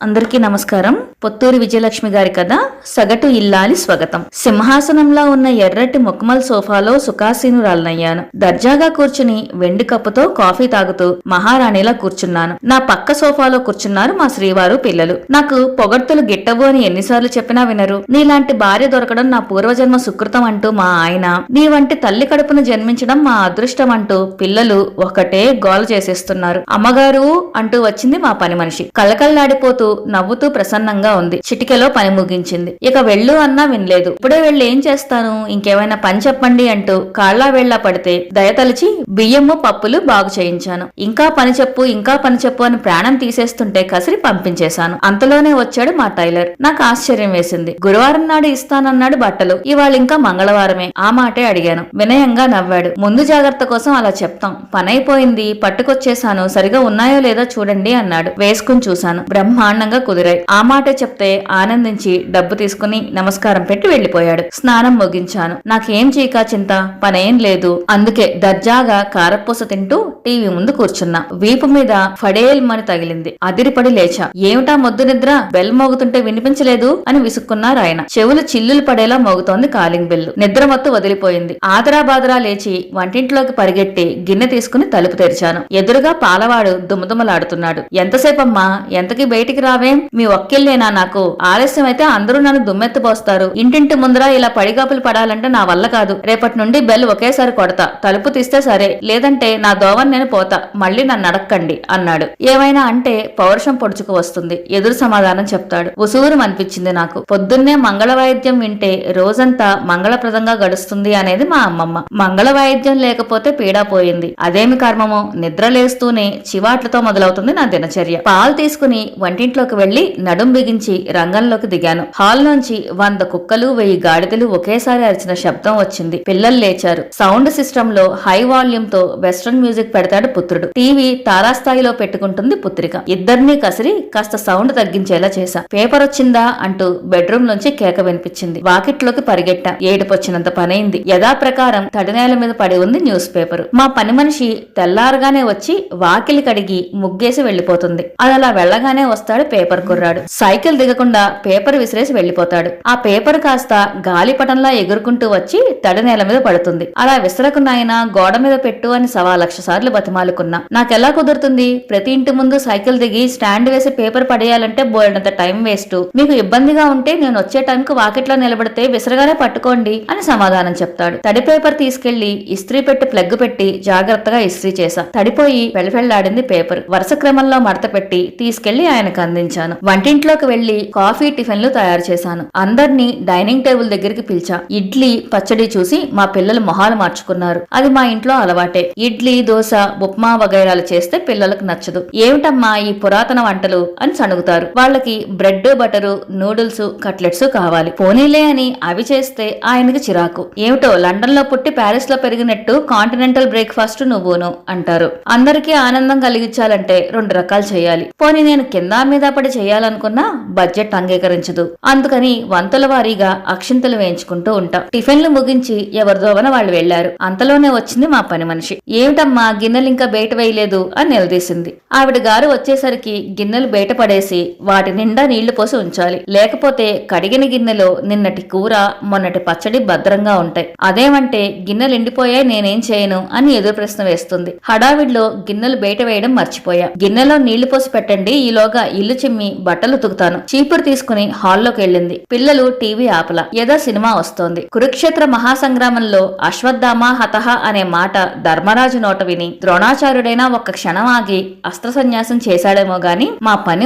అందరికీ నమస్కారం. పొత్తూరి విజయలక్ష్మి గారి కథ సగటు ఇల్లాలి స్వాగతం. సింహాసనంలో ఉన్న ఎర్రటి ముక్మల్ సోఫాలో సుఖాసీనురాలనయ్యాను. దర్జాగా కూర్చుని వెండి కప్పుతో కాఫీ తాగుతూ మహారాణిలా కూర్చున్నాను. నా పక్క సోఫాలో కూర్చున్నారు మా శ్రీవారు పిల్లలు. నాకు పొగడ్తలు గిట్టవు అని ఎన్నిసార్లు చెప్పినా వినరు. నీలాంటి భార్య దొరకడం నా పూర్వజన్మ సుకృతం అంటూ మా ఆయన, నీ వంటి తల్లి కడుపున జన్మించడం మా అదృష్టం అంటూ పిల్లలు ఒకటే గోల చేసేస్తున్నారు. అమ్మగారు అంటూ వచ్చింది మా పని మనిషి. కళ్ళకళ్ళాడిపోతూ నవ్వుతూ ప్రసన్నంగా ఉంది. చిటికెలో పని ముగించింది. ఇక వెళ్ళు అన్నా వినలేదు. ఇప్పుడే వెళ్ళి ఏం చేస్తాను, ఇంకేమైనా పని చెప్పండి అంటూ కాళ్లా వేళ్లా పడితే దయతలిచి బియ్యము పప్పులు బాగు చేయించాను. ఇంకా పని చెప్పు ఇంకా పని చెప్పు అని ప్రాణం తీసేస్తుంటే కసిరి పంపించేశాను. అంతలోనే వచ్చాడు మా టైలర్. నాకు ఆశ్చర్యం వేసింది. గురువారం నాడు ఇస్తానన్నాడు బట్టలు, ఇవాళ ఇంకా మంగళవారమే. ఆ మాటే అడిగాను. వినయంగా నవ్వాడు. ముందు జాగ్రత్త కోసం అలా చెప్తాం, పనైపోయింది పట్టుకొచ్చేశాను, సరిగా ఉన్నాయో లేదో చూడండి అన్నాడు. వేసుకుని చూశాను. బ్రహ్మాండంగా కుదిరాయి. ఆ మాటే చెప్తే ఆనందించి డబ్బు తీసుకుని నమస్కారం పెట్టి వెళ్లిపోయాడు. స్నానం ముగించాను. నాకేం చీకా చింత, పనేం లేదు. అందుకే దర్జాగా కారపూస తింటూ టీవీ ముందు కూర్చున్నా. వీపు మీద ఫడేల్మని తగిలింది. అదిరిపడి లేచా. ఏమిటా మొద్దు నిద్ర, బెల్ మోగుతుంటే వినిపించలేదు అని విసుక్కున్నారు ఆయన. చెవులు చిల్లులు పడేలా మోగుతోంది కాలింగ్ బెల్లు. నిద్ర మొత్తం వదిలిపోయింది. ఆదరా బాదరా లేచి వంటింట్లోకి పరిగెట్టి గిన్నె తీసుకుని తలుపు తెరిచాను. ఎదురుగా పాలవాడు దుమదుమలాడుతున్నాడు. ఎంతసేపమ్మా, ఎంతకి బయటికి రావేం, మీ ఒక్కిల్లేనా, నాకు ఆలస్యం అయితే అందరూ నన్ను దుమ్మెత్తిపోస్తారు. ఇంటింటి ముందర ఇలా పడిగాపులు పడాలంటే నా వల్ల కాదు. రేపటి నుండి బెల్ ఒకేసారి కొడతా, తలుపు తీస్తే సరే, లేదంటే నా దోవని నేను పోతా, మళ్ళీ నన్ను అడక్కండి అన్నాడు. ఏమైనా అంటే పౌరుషం పొడుచుకు వస్తుంది. ఎదురు సమాధానం చెప్తాడు. ఉసూరు అనిపించింది నాకు. పొద్దున్నే మంగళ వాయిద్యం వింటే రోజంతా మంగళప్రదంగా గడుస్తుంది అనేది మా అమ్మమ్మ. మంగళ వాయిద్యం లేకపోతే పీడా పోయింది. అదేమి కర్మమో, నిద్ర లేస్తూనే చివాట్లతో మొదలవుతుంది నా దినచర్య. పాలు తీసుకుని వంటింట్లోకి వెళ్లి నడుం బిగించి రంగంలోకి దిగాను. హాల్ నుంచి 100 కుక్కలు 1000 గాడిదలు ఒకేసారి అరిచిన శబ్దం వచ్చింది. పిల్లలు లేచారు. సౌండ్ సిస్టమ్ లో హై వాల్యూమ్ తో వెస్ట్రన్ మ్యూజిక్ పెడతాడు పుత్రుడు. టీవీ తారాస్థాయిలో పెట్టుకుంటుంది పుత్రిక. ఇద్దరినీ కసిరి కాస్త సౌండ్ తగ్గించేలా చేశా. పేపర్ వచ్చిందా అంటూ బెడ్రూమ్ నుంచి కేక వినిపించింది. వాకిట్లోకి పరిగెట్టా. ఏడుపొచ్చినంత పనైంది. యథాప్రకారం తడినేల మీద పడి ఉంది న్యూస్ పేపర్. మా పని మనిషి తెల్లారగానే వచ్చి వాకిలి కడిగి ముగ్గేసి వెళ్లిపోతుంది. అది అలా వెళ్లగానే వస్తాడు పేపర్ కుర్రాడు. సైకిల్ దిగకుండా పేపర్ విసిరేసి వెళ్లిపోతాడు. ఆ పేపర్ కాస్త గాలిపటంలా ఎగురుకుంటూ వచ్చి తడి నేల మీద పడుతుంది. అలా విసరకు నాయనా, గోడ మీద పెట్టు అని 1,00,000 సార్లు బతిమాలుకున్నా. నాకెలా కుదురుతుంది? ప్రతి ఇంటి ముందు సైకిల్ దిగి స్టాండ్ వేసి పేపర్ పడేయాలంటే బోల్డంత టైం వేస్ట్. మీకు ఇబ్బందిగా ఉంటే నేను వచ్చే టైంకు వాకిట్లో నిలబడితే విసరగానే పట్టుకోండి అని సమాధానం చెప్తాడు. తడి పేపర్ తీసుకెళ్లి ఇస్త్రీ పెట్టి ప్లగ్ పెట్టి జాగ్రత్తగా ఇస్త్రీ చేశా. తడిపోయి వెళ్లాడింది పేపర్. వరుస క్రమంలో మడత పెట్టి తీసుకెళ్లి ఆయనకు అందించాను. వంటింట్లోకి వెళ్లి కాఫీ టిఫిన్లు తయారు చేశాను. అందర్నీ డైనింగ్ టేబుల్ దగ్గరికి పిలిచా. ఇడ్లీ పచ్చడి చూసి మా పిల్లలు మొహాలు మార్చుకున్నారు. అది మా ఇంట్లో అలవాటే. ఇడ్లీ దోశ ఉప్మా వగైరాలు చేస్తే పిల్లలకు నచ్చదు. ఏమిటమ్మా ఈ పురాతన వంటలు అని సణుగుతారు. వాళ్ళకి బ్రెడ్ బటరు నూడిల్స్ కట్లెట్స్ కావాలి. పోనీలే అని అవి చేస్తే ఆయనకి చిరాకు. ఏమిటో లండన్ లో పుట్టి ప్యారిస్ లో పెరిగినట్టు కాంటినెంటల్ బ్రేక్ఫాస్ట్ నువ్వును అంటారు. అందరికీ ఆనందం కలిగించాలంటే 2 రకాలు చేయాలి. పోనీ నేను కింద మీద పడి చేయాలనుకున్నా బడ్జెట్ అంగీకరించదు. అందుకని వంతుల వారీగా అక్షింతలు వేయించుకుంటూ ఉంటా. టిఫిన్లు ముగించి ఎవరిదోవన వాళ్ళు వెళ్లారు. అంతలోనే వచ్చింది మా పని మనిషి. ఏమిటమ్మా గిన్నెలు ఇంకా బయట వేయలేదు అని నిలదీసింది. ఆవిడ గారు వచ్చేసరికి గిన్నెలు బయట పడేసి వాటి నిండా నీళ్లు పోసి ఉంచాలి. లేకపోతే కడిగిన గిన్నెలో నిన్నటి కూర మొన్నటి పచ్చడి భద్రంగా ఉంటాయి. అదేమంటే గిన్నెలు ఎండిపోయాయి నేనేం చేయను అని ఎదురు ప్రశ్న వేస్తుంది. హడావిడిలో గిన్నెలు బయట వేయడం మర్చిపోయా. గిన్నెలో నీళ్లు పోసి పెట్టండి, ఈలోగా ఇల్లు చిమ్మి బట్టలు ఉతుకుతాను. చీపురు తీసుకుని హాల్లోకి వెళ్ళింది. పిల్లలు టీవీ ఆపల. ఏదో సినిమా వస్తోంది. కురుక్షేత్ర మహాసంగ్రామంలో అశ్వత్థామ హతహ అనే మాట ధర్మరాజు నోట విని ద్రోణాచార్యుడైనా ఒక్క క్షణం ఆగి అస్త్ర సన్యాసం చేశాడేమో గాని మా పని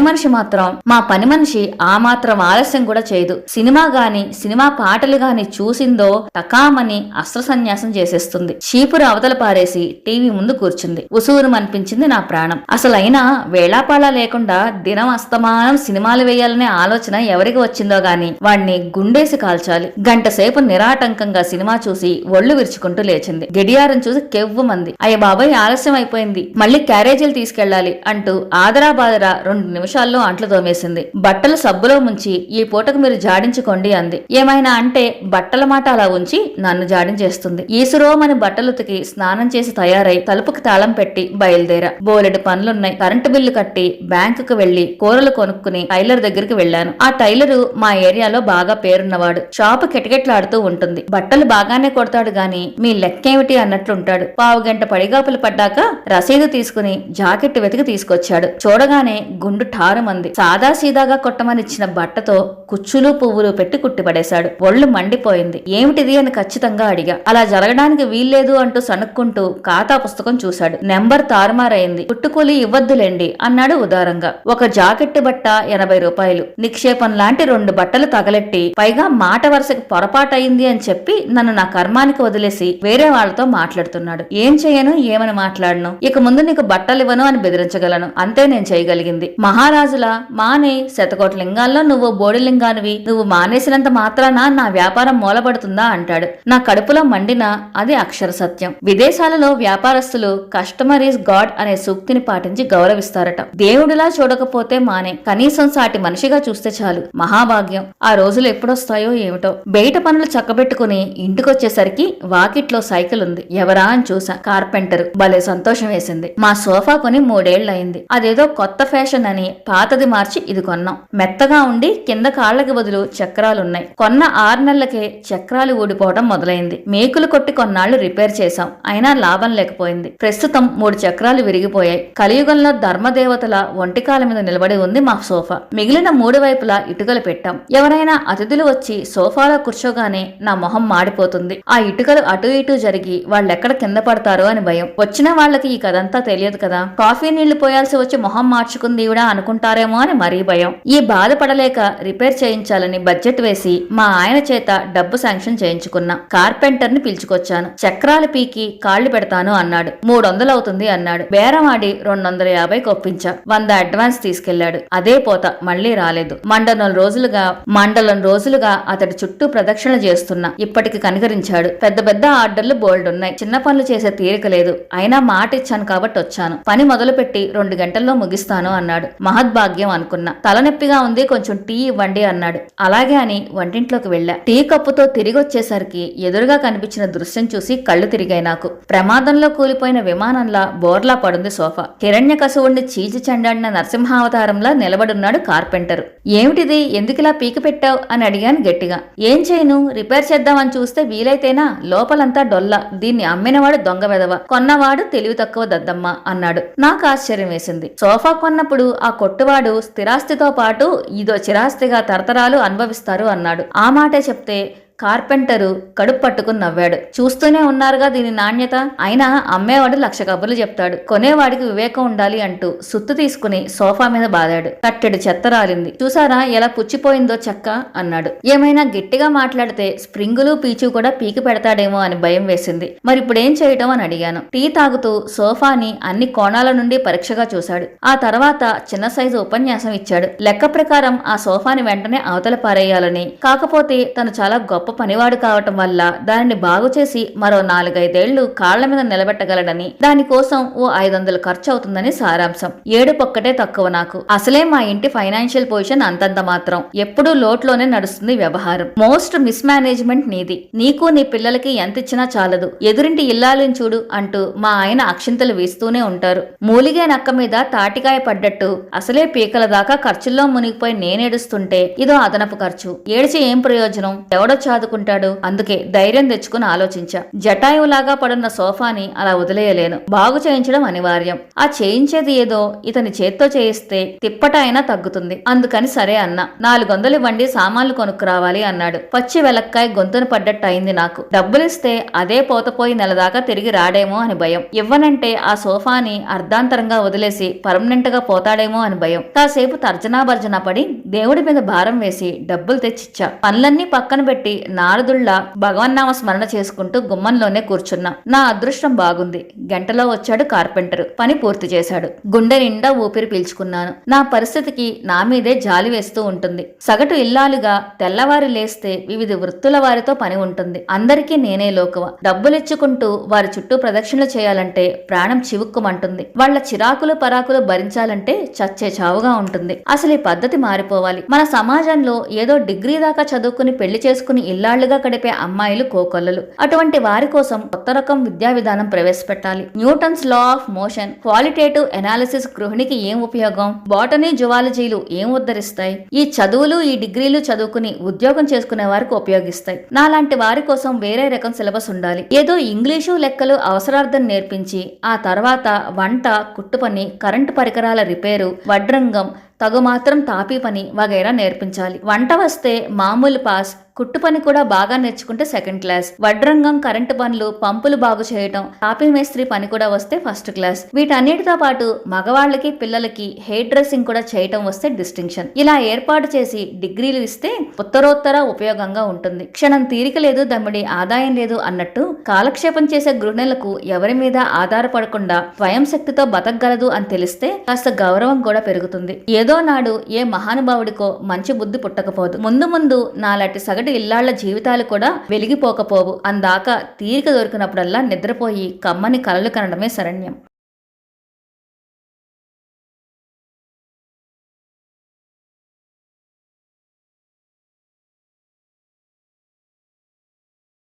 మనిషి ఆ మాత్రం ఆలస్యం కూడా చేయదు. సినిమా గాని సినిమా పాటలు గాని చూసిందో టకామని అస్త్ర సన్యాసం చేసేస్తుంది. చీపురు అవతల పారేసి టీవీ ముందు కూర్చుంది. ఉసూరు అనిపించింది నా ప్రాణం. అసలైనా వేళాపాళా లేకుండా దినం అస్తమానం సినిమాలు వేయాలనే ఆలోచన ఎవరికి వచ్చిందో గాని వాణ్ణి గుండేసి కాల్చాలి. గంట సేపు నిరాటంకంగా సినిమా చూసి ఒళ్ళు విరుచుకుంటూ లేచింది. గడియారం చూసి కెవ్వుమంది. అయ్య బాబాయ్ ఆలస్యం అయిపోయింది, మళ్ళీ క్యారేజీలు తీసుకెళ్లాలి అంటూ ఆదరా బాదరా 2 నిమిషాల్లో అంట్లు తోమేసింది. బట్టలు సబ్బులో ముంచి ఈ పూటకు మీరు జాడించుకోండి అంది. ఏమైనా అంటే బట్టల మాట అలా ఉంచి నన్ను జాడించేస్తుంది. ఈసురోమని బట్టలుతికి స్నానం చేసి తయారై తలుపుకి తాళం పెట్టి బయలుదేరా. బోలెడు పనులున్నాయి. కరెంటు బిల్లు కట్టి బ్యాంకుకు వెళ్లి కూరలు కొనుక్కుని టైలర్ దగ్గరికి వెళ్లాను. ఆ టైలరు మా ఏరియాలో బాగా పేరున్నవాడు. షాపు కిటకిటలాడుతూ ఉంటుంది. బట్టలు బాగానే కొడతాడు గాని మీ లెక్కేమిటి అన్నట్లుంటాడు. పావుగంట పడిగాపులు పడ్డాక రసీదు తీసుకుని జాకెట్ వెతికి తీసుకొచ్చాడు. చూడగానే గుండు ఠారుమంది. సాదా సీదాగా కొట్టమనిచ్చిన బట్టతో కుచ్చులు పువ్వులు పెట్టి కుట్టిపడేశాడు. ఒళ్ళు మండిపోయింది. ఏమిటిది అని ఖచ్చితంగా అడిగా. అలా జరగడానికి వీల్లేదు అంటూ సణుక్కుంటూ ఖాతా పుస్తకం చూశాడు. నెంబర్ తారుమారైంది. పుట్టుకూలి ఇవ్వద్దులేండి అన్నాడు ఉదారంగా. ఒక జాకెట్ బట్ట 80 రూపాయలు. నిక్షేపం లాంటి 2 బట్టలు తగలెట్టి పైగా మాట వరుసకి పొరపాటయింది అని చెప్పి నన్ను నా కర్మానికి వదిలేసి వేరే వాళ్లతో మాట్లాడుతున్నాడు. ఏం చేయను, ఏమని మాట్లాడను? ఇక ముందు నీకు బట్టలివ్వను అని బెదిరించగలను. అంతే నేను చేయగలిగింది. మహారాజులా మానే, శతకోట్ల లింగాల్లో నువ్వు బోడిలింగానివి. నువ్వు మానేసినంత మాత్రాన నా వ్యాపారం మూలపడుతుందా అంటాడు. నా కడుపులో మండినా అది అక్షర సత్యం. విదేశాలలో వ్యాపారస్తులు కస్టమర్ ఈజ్ గాడ్ అనే సూక్తిని పాటించి గౌరవిస్తారట. దేవుడిలా చూడకపోతే మానే, కనీసం సాటి మనిషిగా చూస్తే చాలు. మహాభాగ్యం. ఆ రోజులు ఎప్పుడొస్తాయో ఏమిటో. బయట పనులు చక్కబెట్టుకుని ఇంటికొచ్చేసరికి వాకిట్లో సైకిల్ ఉంది. ఎవరా అని చూసా. కార్పెంటర్. భలే సంతోషం వేసింది. మా సోఫా కొని 3 ఏళ్లయింది. అదేదో కొత్త ఫ్యాషన్ అని పాతది మార్చి ఇది కొన్నాం. మెత్తగా ఉండి కింద కాళ్లకి బదులు చక్రాలున్నాయి. కొన్న 6 నెలలకే చక్రాలు ఊడిపోవడం మొదలైంది. మేకులు కొట్టి కొన్నాళ్లు రిపేర్ చేశాం. అయినా లాభం లేకపోయింది. ప్రస్తుతం 3 చక్రాలు విరిగిపోయాయి. కలియుగంలో ధర్మదేవతల ఒంటికాల మీద నిలబడి ఉంది మా సోఫా. మిగిలిన 3 వైపులా ఇటుకలు పెట్టాం. ఎవరైనా అతిథులు వచ్చి సోఫాలో కూర్చోగానే నా మొహం మాడిపోతుంది. ఆ ఇటుకలు అటు ఇటు జరిగి వాళ్ళెక్కడ కింద పడతారో అని భయం. వచ్చిన వాళ్ళకి ఈ కథంతా తెలియదు కదా. కాఫీ నీళ్లు పోయాల్సి వచ్చి మొహం మార్చుకుంది ఈవిడ అనుకుంటారేమో అని మరీ భయం. ఈ బాధపడలేక రిపేర్ చేయించాలని బడ్జెట్ వేసి మా ఆయన చేత డబ్బు శాంక్షన్ చేయించుకున్నా. కార్పెంటర్ ని పిలుచుకొచ్చాను. చక్రాలు పీకి కాళ్లు పెడతాను అన్నాడు. 300 అవుతుంది అన్నాడు. బేరం ఆడి 250 ఒప్పించా. 100 అడ్వాన్స్ తీసుకెళ్లాడు. అదే పోత. మళ్లీ రాలేదు. మండలం రోజులుగా అతడి చుట్టూ ప్రదక్షిణ చేస్తున్నా. ఇప్పటికి కనికరించాడు. పెద్ద పెద్ద ఆర్డర్లు బోల్డున్నాయి. చిన్న పనులు చేసే తీరిక లేదు. అయినా మాట ఇచ్చాను కాబట్టి వచ్చాను. పని మొదలుపెట్టి 2 గంటల్లో ముగిస్తాను అన్నాడు. మహద్భాగ్యం అనుకున్నా. తలనొప్పిగా ఉంది, కొంచెం టీ ఇవ్వండి అన్నాడు. అలాగే అని వంటింట్లోకి వెళ్లా. టీ కప్పుతో తిరిగొచ్చేసరికి ఎదురుగా కనిపించిన దృశ్యం చూసి కళ్ళు తిరిగాయి నాకు. ప్రమాదంలో కూలిపోయిన విమానంలా బోర్లా పడుంది సోఫా. హిరణ్యకశివుణ్ణి చీల్చి చెండాడిన నరసింహావతారంలా నిలబడున్నాడు కార్పెంటర్. ఏమిటిది, ఎందుకిలా పీకి పెట్టావు అని అడిగాను గట్టిగా. ఏం చేయను, రిపేర్ చేద్దామని చూస్తే వీలైతేనా, లోపలంతా డొల్ల. దీన్ని అమ్మినవాడు దొంగ వెదవ, కొన్నవాడు తెలివి తక్కువ దద్దమ్మ అన్నాడు. నాకు ఆశ్చర్యం వేసింది. సోఫా కొన్నప్పుడు ఆ కొట్టువాడు స్థిరాస్తితో పాటు ఇదో చిరాస్తిగా తరతరాలు అనుభవిస్తారు అన్నాడు. ఆ మాటే చెప్తే కార్పెంటరు కడుపు పట్టుకుని నవ్వాడు. చూస్తూనే ఉన్నారుగా దీని నాణ్యత. అయినా అమ్మేవాడు 1,00,000 కబుర్లు చెప్తాడు, కొనేవాడికి వివేకం ఉండాలి అంటూ సుత్తు తీసుకుని సోఫా మీద బాదాడు. కట్టెడు చెత్త రాలింది. చూసారా ఎలా పుచ్చిపోయిందో చెక్క అన్నాడు. ఏమైనా గట్టిగా మాట్లాడితే స్ప్రింగులు పీచు కూడా పీకి పెడతాడేమో అని భయం వేసింది. మరిప్పుడేం చేయటం అని అడిగాను. టీ తాగుతూ సోఫాని అన్ని కోణాల నుండి పరీక్షగా చూశాడు. ఆ తర్వాత చిన్న సైజు ఉపన్యాసం ఇచ్చాడు. లెక్క ప్రకారం ఆ సోఫాని వెంటనే అవతల పారేయాలని, కాకపోతే తను చాలా గొప్ప పనివాడు కావటం వల్ల దానిని బాగు చేసి మరో 4-5 ఏళ్లు కాళ్ల మీద నిలబెట్టగలడని, దానికోసం ఓ 500 ఖర్చు అవుతుందని సారాంశం. ఏడుపొక్కటే తక్కువ నాకు. అసలే మా ఇంటి ఫైనాన్షియల్ పొజిషన్ అంతంత మాత్రం. ఎప్పుడూ లోట్లోనే నడుస్తుంది వ్యవహారం. మోస్ట్ మిస్ మేనేజ్మెంట్ నీది. నీకు నీ పిల్లలకి ఎంత ఇచ్చినా చాలదు. ఎదురింటి ఇల్లాలని చూడు అంటూ మా ఆయన అక్షింతలు వేస్తూనే ఉంటారు. మూలిగే నక్క మీద తాటికాయ పడ్డట్టు అసలే పీకల దాకా ఖర్చుల్లో మునిగిపోయి నేనేడుస్తుంటే ఇదో అదనపు ఖర్చు. ఏడిచి ఏం ప్రయోజనం? ఎవడో చదువుకుంటాడు. అందుకే ధైర్యం తెచ్చుకుని ఆలోచించా. జటాయువులాగా పడున్న సోఫాని అలా వదిలేయలేను. బాగు చేయించడం అనివార్యం. ఆ చేయించేది ఏదో ఇతని చేత్తో చేయిస్తే తిప్పట అయినా తగ్గుతుంది. అందుకని సరే అన్నా. 400 ఇవ్వండి, సామాన్లు కొనుక్కురావాలి అన్నాడు. పచ్చి వెలక్కాయ గొంతును పడ్డట్టు అయింది నాకు. డబ్బులిస్తే అదే పోతపోయి నెల దాకా తిరిగి రాడేమో అని భయం. ఇవ్వనంటే ఆ సోఫాని అర్ధాంతరంగా వదిలేసి పర్మనెంట్ గా పోతాడేమో అని భయం. కాసేపు తర్జనా భర్జన పడి దేవుడి మీద భారం వేసి డబ్బులు తెచ్చిచ్చా. పనులన్నీ పక్కన పెట్టి నారదుళ్లా భగవన్నామ స్మరణ చేసుకుంటూ గుమ్మంలోనే కూర్చున్నా. నా అదృష్టం బాగుంది. గంటలో వచ్చాడు కార్పెంటర్. పని పూర్తి చేశాడు. గుండె నిండా ఊపిరి పీల్చుకున్నాను. నా పరిస్థితికి నా మీదే జాలి వేస్తూ ఉంటుంది. సగటు ఇల్లాలుగా తెల్లవారి లేస్తే వివిధ వృత్తుల వారితో పని ఉంటుంది. అందరికీ నేనే లోకువ. డబ్బులిచ్చుకుంటూ వారి చుట్టూ ప్రదక్షిణలు చేయాలంటే ప్రాణం చివుక్కుమంటుంది. వాళ్ల చిరాకులు పరాకులు భరించాలంటే చచ్చే చావుగా ఉంటుంది. అసలు ఈ పద్ధతి మారిపో సరిపోవాలి. మన సమాజంలో ఏదో డిగ్రీ దాకా చదువుకుని పెళ్లి చేసుకుని ఇల్లాళ్లుగా గడిపే అమ్మాయిలు కోకొల్లలు. అటువంటి వారి కోసం కొత్త రకం విద్యా విధానం ప్రవేశపెట్టాలి. Newton's law of motion, qualitative analysis గృహిణికి ఏం ఉపయోగం? బాటనీ, జువాలజీలు ఏం ఉద్ధరిస్తాయి? ఈ చదువులు, ఈ డిగ్రీలు చదువుకుని ఉద్యోగం చేసుకునే వారికి ఉపయోగిస్తాయి. నాలాంటి వారి కోసం వేరే రకం సిలబస్ ఉండాలి. ఏదో ఇంగ్లీషు, లెక్కలు అవసరార్థం నేర్పించి ఆ తర్వాత వంట, కుట్టు పని, కరెంటు పరికరాల రిపేరు, వడ్రంగం, తగుమాత్రం తాపీ పని వగైరా నేర్పించాలి. వంట వస్తే మామూలు పాస్, కుట్టు పని కూడా బాగా నేర్చుకుంటే సెకండ్ క్లాస్, వడ్రంగం, కరెంటు పనులు, పంపులు బాగు చేయటం, తాపీ మేస్త్రి పని కూడా వస్తే ఫస్ట్ క్లాస్. వీటన్నిటితో పాటు మగవాళ్ళకి, పిల్లలకి హెయిర్ డ్రెస్సింగ్ కూడా చేయటం వస్తే డిస్టింక్షన్. ఇలా ఏర్పాటు చేసి డిగ్రీలు ఇస్తే ఉత్తరోత్తర ఉపయోగంగా ఉంటుంది. క్షణం తీరిక లేదు, దమ్మిడి ఆదాయం లేదు అన్నట్టు కాలక్షేపం చేసే గృహిణులకు ఎవరి మీద ఆధారపడకుండా స్వయం శక్తితో బతకగలదు అని తెలిస్తే కాస్త గౌరవం కూడా పెరుగుతుంది. ఏదో నాడు ఏ మహానుభావుడికో మంచి బుద్ధి పుట్టకపోదు. ముందు ముందు నాలాంటి సగటు ఇల్లాళ్ల జీవితాలు కూడా వెలిగిపోకపోవు. అందాక తీరిక దొరికినప్పుడల్లా నిద్రపోయి కమ్మని కలలు కనడమే శరణ్యం.